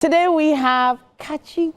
Today we have Kachi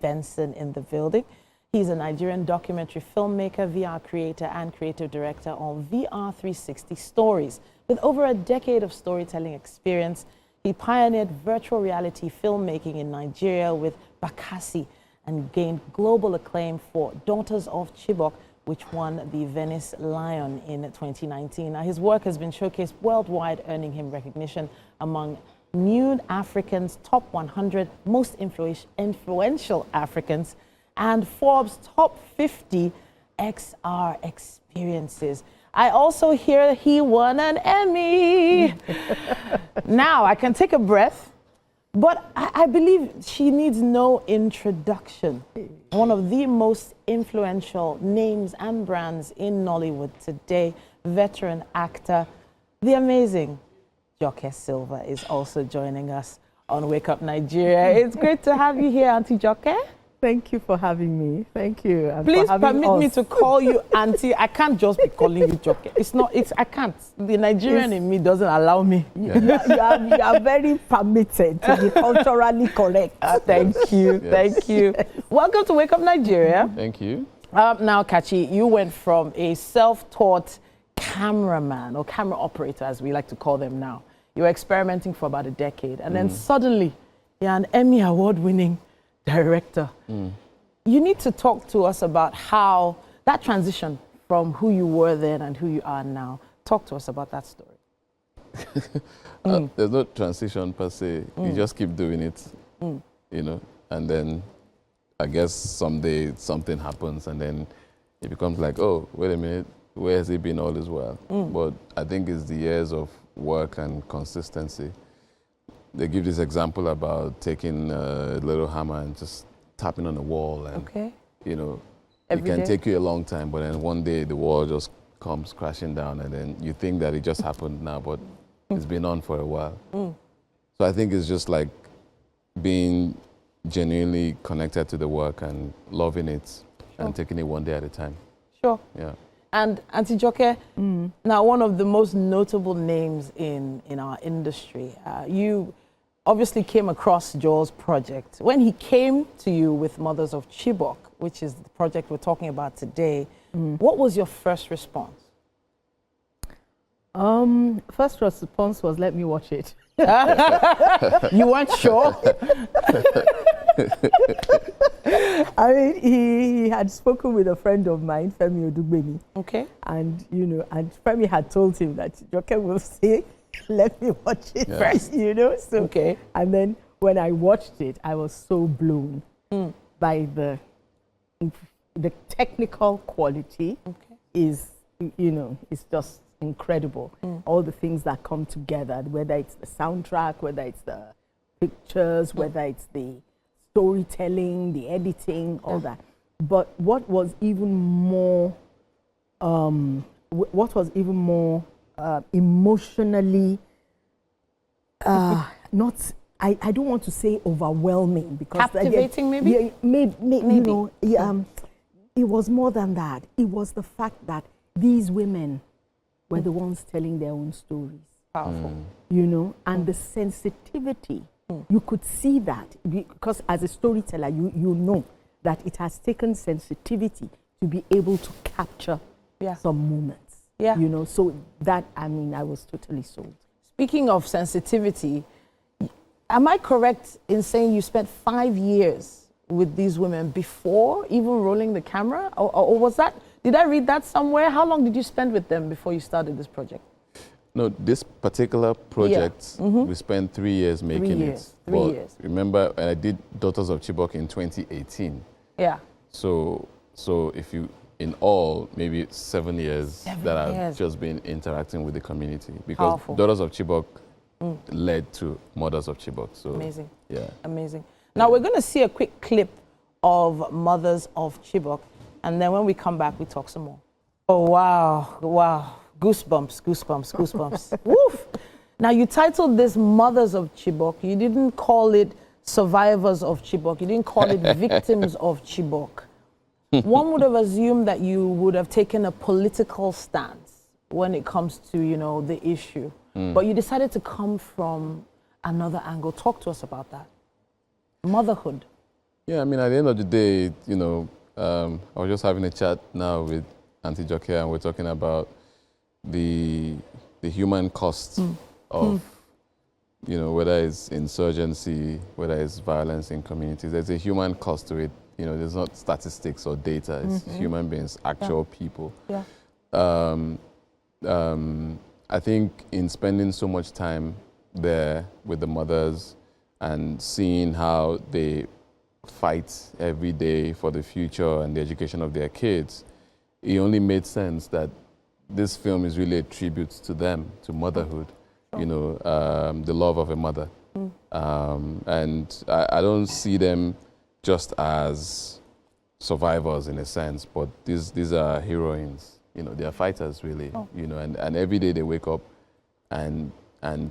Benson in the building. He's a Nigerian documentary filmmaker, VR creator, and creative director on VR 360 Stories. With over a decade of storytelling experience, he pioneered virtual reality filmmaking in Nigeria with Bakassi and gained global acclaim for Daughters of Chibok, which won the Venice Lion in 2019. Now, his work has been showcased worldwide, earning him recognition among New Africans' top 100 most influential Africans and Forbes' top 50 XR experiences. I also hear he won an Emmy. Now I can take a breath, but I believe she needs no introduction. One of the most influential names and brands in Nollywood today, veteran actor, the amazing Silva is also joining us on Wake Up Nigeria. It's great to have you here, Auntie Joke. Thank you for having me. Thank you. And please for having permit me to call you Auntie. I can't just be calling you Joke. I can't. The Nigerian in me doesn't allow me. Yeah. You are very permitted to be culturally correct. Thank you. Yes. Thank you. Yes. Welcome to Wake Up Nigeria. Thank you. Now, Kachi, you went from a self-taught cameraman or camera operator, as we like to call them now. You were experimenting for about a decade, and then suddenly you're an Emmy award-winning director. You need to talk to us about how that transition from who you were then and who you are now. Talk to us about that story. There's no transition per se. You just keep doing it, you know, and then I guess someday something happens and then it becomes like, oh, wait a minute, where has it been all this while? But I think it's the years of work and consistency. They give this example about taking a little hammer and just tapping on the wall, and you know, it can take you a long time, but then one day the wall just comes crashing down, and then you think that it just happened now, but it's been on for a while. So I think it's just like being genuinely connected to the work and loving it and taking it one day at a time. Sure. Yeah. And Auntie Joke, now one of the most notable names in our industry, you obviously came across Joel's project. When he came to you with Mothers of Chibok, which is the project we're talking about today, what was your first response? First response was, let me watch it. You weren't sure? I mean, he had spoken with a friend of mine, Femi Odugbemi. Okay. And, you know, and Femi had told him that Joke will say, let me watch it first, you know. So, and then when I watched it, I was so blown by the technical quality. Is, you know, it's just incredible. All the things that come together, whether it's the soundtrack, whether it's the pictures, whether it's the storytelling, the editing, all that. But what was even more, emotionally, not, I don't want to say overwhelming, because captivating, maybe? Yeah, maybe. You know, it was more than that. It was the fact that these women were the ones telling their own stories. Powerful. You know, and the sensitivity. You could see that, because as a storyteller, you know that it has taken sensitivity to be able to capture some moments. Yeah. You know, so that, I mean, I was totally sold. Speaking of sensitivity, am I correct in saying you spent 5 years with these women before even rolling the camera? Or was that, did I read that somewhere? How long did you spend with them before you started this project? No, this particular project, we spent 3 years making it. 3 years. Remember, I did Daughters of Chibok in 2018. Yeah. So if you, in all, maybe 7 years I've just been interacting with the community, because Daughters of Chibok led to Mothers of Chibok. So amazing. Yeah. Amazing. Now we're going to see a quick clip of Mothers of Chibok, and then when we come back, we talk some more. Oh, wow. Wow. Goosebumps, goosebumps, goosebumps. Woof. Now, you titled this Mothers of Chibok. You didn't call it Survivors of Chibok. You didn't call it Victims of Chibok. One would have assumed that you would have taken a political stance when it comes to, you know, the issue. But you decided to come from another angle. Talk to us about that. Motherhood. Yeah, I mean, at the end of the day, you know, I was just having a chat now with Auntie Joke, and we're talking about the human cost of, you know, whether it's insurgency, whether it's violence in communities. There's a human cost to it. You know, there's not statistics or data. It's human beings, actual people. Yeah. I think in spending so much time there with the mothers and seeing how they fight every day for the future and the education of their kids, it only made sense that this film is really a tribute to them, to motherhood, you know, the love of a mother. And I don't see them just as survivors in a sense, but these are heroines. You know, they are fighters really, you know, and every day they wake up and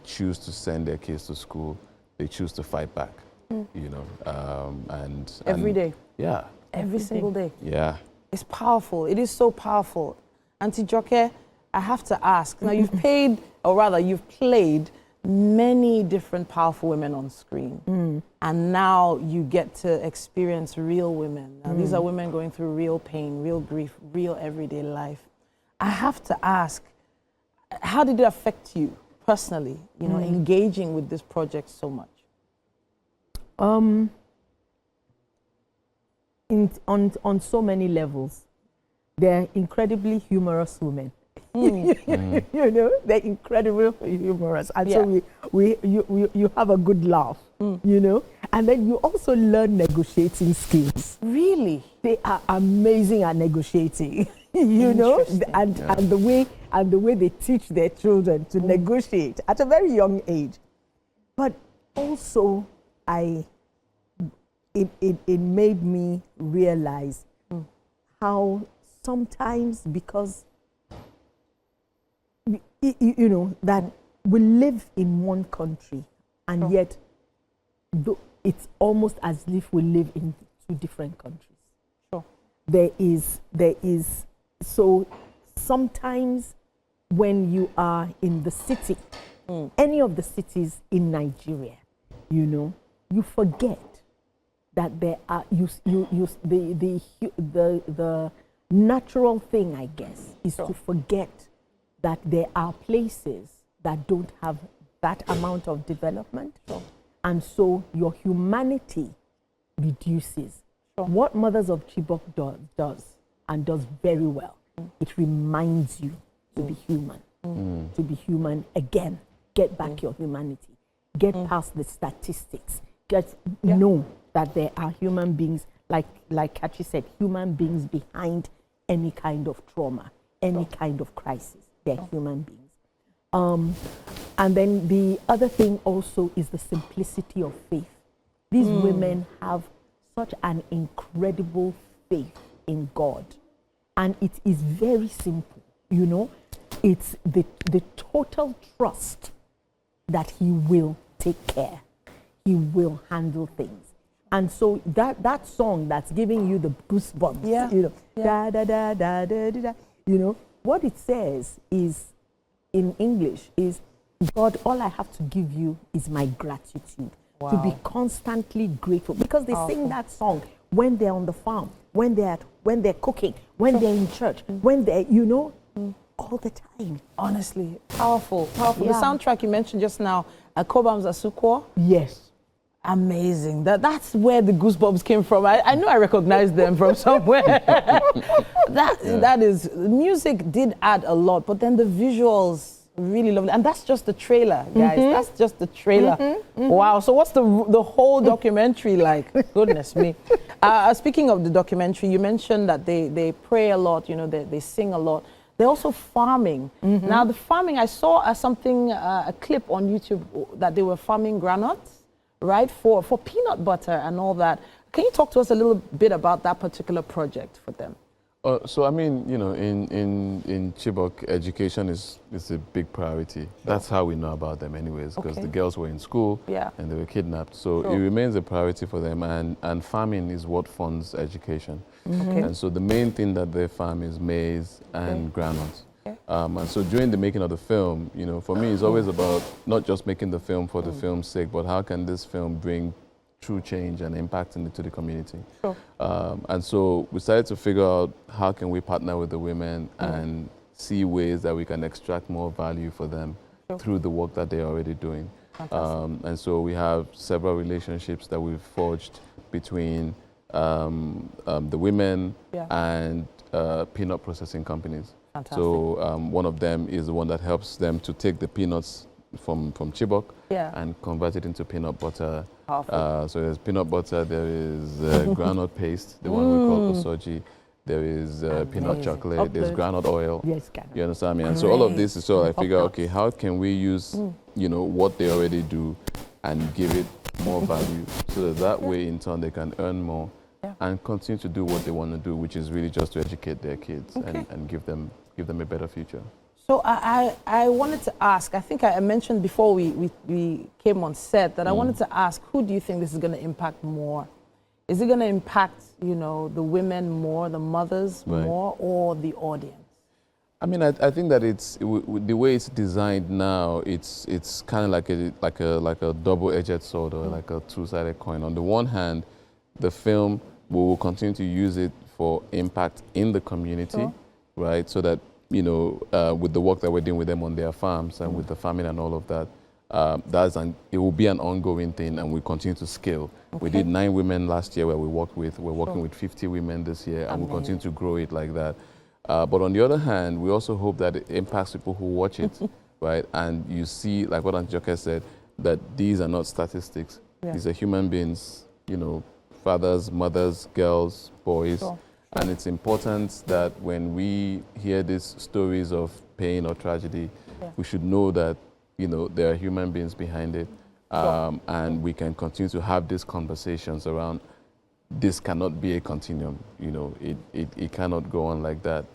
choose to send their kids to school. They choose to fight back, you know, and Every day. Yeah. Every single day. Yeah. It's powerful. It is so powerful. Auntie Joke, I have to ask. Now, you've you've played many different powerful women on screen. And now you get to experience real women. Now, these are women going through real pain, real grief, real everyday life. I have to ask, how did it affect you personally, you know, engaging with this project so much? On so many levels. They're incredibly humorous women. You know, they're incredibly humorous. And so you have a good laugh, you know. And then you also learn negotiating skills. Really? They are amazing at negotiating, you know, and the way they teach their children to negotiate at a very young age. But also, it made me realize how sometimes, because you know that we live in one country, and yet it's almost as if we live in two different countries. Sure. There is so sometimes when you are in the city, any of the cities in Nigeria, you know, you forget that there are the natural thing, I guess, is to forget that there are places that don't have that amount of development. And so your humanity reduces. What Mothers of Chibok does and does very well, it reminds you to be human, to be human again. Get back your humanity. Get past the statistics. Know that there are human beings, like Kachi said, human beings behind any kind of trauma, any kind of crisis. They're human beings. And then the other thing also is the simplicity of faith. These women have such an incredible faith in God. And it is very simple, you know. It's the total trust that He will take care. He will handle things. And so that song that's giving you the goosebumps, you know, da da da da da da, you know, what it says is, in English, is, God, all I have to give you is my gratitude. To be constantly grateful, because they sing that song when they're on the farm, when they're cooking, when they're in church, when they're, you know, all the time. Honestly, powerful. The soundtrack you mentioned just now, Kobam's Asukwo. Yes. Amazing. That's where the goosebumps came from. I know I recognized them from somewhere. That is, music did add a lot, but then the visuals really lovely. And that's just the trailer, guys. That's just the trailer. Wow. So what's the whole documentary like? Goodness me. Speaking of the documentary, you mentioned that they pray a lot, you know, they sing a lot. They're also farming. Now the farming, I saw a clip on YouTube that they were farming granules, right, for peanut butter and all that. Can you talk to us a little bit about that particular project for them? So I mean, you know, in Chibok, education is a big priority. That's how we know about them anyways, because the girls were in school and they were kidnapped. So it remains a priority for them, and farming is what funds education. And so the main thing that they farm is maize and groundnuts. And so during the making of the film, you know, for me, it's always about not just making the film for the film's sake, but how can this film bring true change and impact into the community. Sure. And so we started to figure out how can we partner with the women and see ways that we can extract more value for them through the work that they're already doing. And so we have several relationships that we've forged between the women and peanut processing companies. Fantastic. So one of them is the one that helps them to take the peanuts from Chibok and convert it into peanut butter. So there's peanut butter, there is groundnut paste, the one we call osoji. There is peanut chocolate, there's groundnut oil. Yes, you understand me? And so all of this is so I figure, okay, how can we use, you know, what they already do and give it more value so that way in turn they can earn more and continue to do what they want to do, which is really just to educate their kids and give them a better future. So I wanted to ask, I think I mentioned before we came on set that I wanted to ask, who do you think this is going to impact more? Is it going to impact, you know, the women more, the mothers more, or the audience? I mean, I think that it's the way it's designed now. It's kind of like a double-edged sword or like a two-sided coin. On the one hand, the film we will continue to use it for impact in the community, right? So that, you know, with the work that we're doing with them on their farms and with the family and all of that, it will be an ongoing thing, and we continue to scale. We did 9 women last year where we worked with. We're working with 50 women this year, and we'll continue to grow it like that. But on the other hand, we also hope that it impacts people who watch it, right? And you see, like what Auntie Joke said, that these are not statistics. These are human beings, you know, fathers, mothers, girls, boys. And it's important that when we hear these stories of pain or tragedy, we should know that, you know, there are human beings behind it. And we can continue to have these conversations around this cannot be a continuum. You know, it cannot go on like that.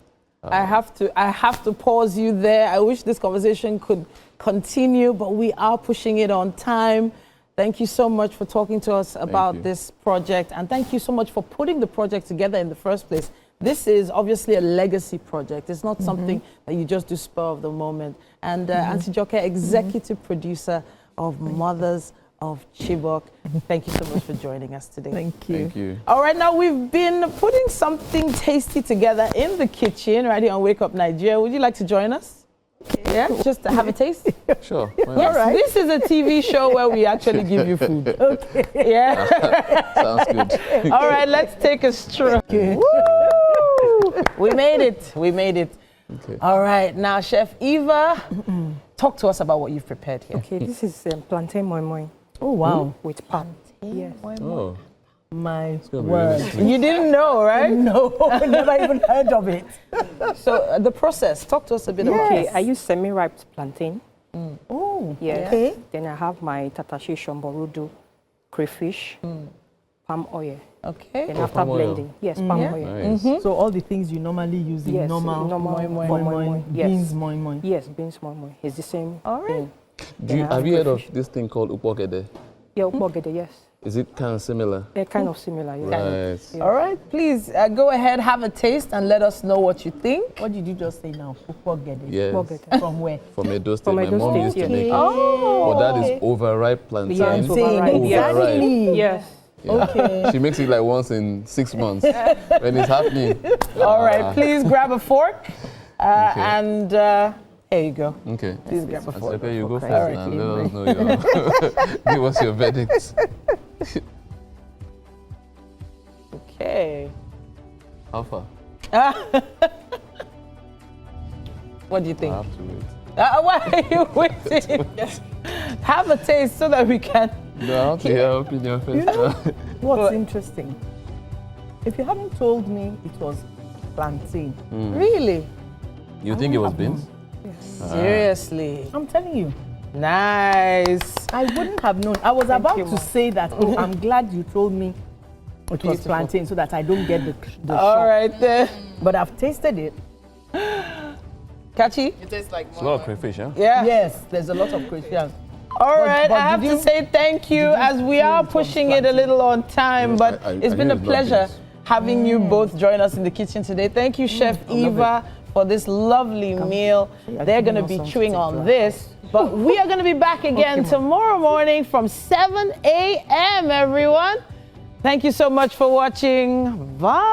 I have to pause you there. I wish this conversation could continue, but we are pushing it on time. Thank you so much for talking to us about this project, and thank you so much for putting the project together in the first place. This is obviously a legacy project. It's not something that you just do spur of the moment. And Auntie Joke, executive producer of Mothers of Chibok. Thank you so much for joining us today. Thank you. Thank you. All right, now we've been putting something tasty together in the kitchen right here on Wake Up Nigeria. Would you like to join us? Yeah, just to have a taste? Sure. Yes, this is a TV show where we actually give you food. Okay. Yeah. Sounds good. All right, let's take a stroll. Okay. We made it. We made it. Okay. All right, now Chef Eva, talk to us about what you've prepared here. Okay, this is plantain moi moi. Oh, wow. With pap. Yes. Oh. My Really word. You didn't know, right? No, I never even heard of it. So the process, talk to us a bit about Okay, it. I use semi-ripe plantain. Oh, Yes. okay. Then I have my tatashi shomborudo crayfish, palm oil. Okay. Then Oh, after palm oil. blending, yes, palm oil. Nice. So all the things you normally use in Yes, normal moi moi. Yes. beans moi moi. Yes, beans moi moi. It's the same All right. thing. Have you heard of this thing called upokede? Yeah, upogede, yes. Is it kind of similar? They're kind of similar. Yes. Right. All right, please go ahead, have a taste, and let us know what you think. What did you just say now? Upogede. Yes. Upogede. From where? From Edo State. From My Edo mom State, used to yes. make it. Oh, But that is overripe plantain. Yeah, it's overripe. Exactly. Yes. Yeah. Okay. She makes it like once in 6 months when it's happening. all right, please grab a fork, and here you go. Okay. Please grab a fork. Okay, you go first All right. and let us know your give us your verdict. Okay. How far? What do you think? I have to wait. Why are you waiting? Have a taste so that we can. No, I have to hear your opinion first. You know what's What? interesting? If you hadn't told me it was plantain, Really? You think it was beans? Seriously? I'm telling you, Nice. I wouldn't have known. I was about you, to Ma. say that. Oh, I'm glad you told me it was Beautiful. plantain so that I don't get the All shock. right then. But I've tasted it. Catchy? It's a lot of crayfish, huh? Yeah. Yes, there's a lot of Christians. All right, but I have did to you- say thank you as we feel are it was pushing it a plantain? little on time, Yes, but I it's been a hear it's not pleasure beans. having you both join us in the kitchen today. Thank you, Chef Eva, for this lovely meal. They're going to be chewing on this. But we are going to be back again tomorrow morning from 7 a.m., everyone. Thank you so much for watching. Bye.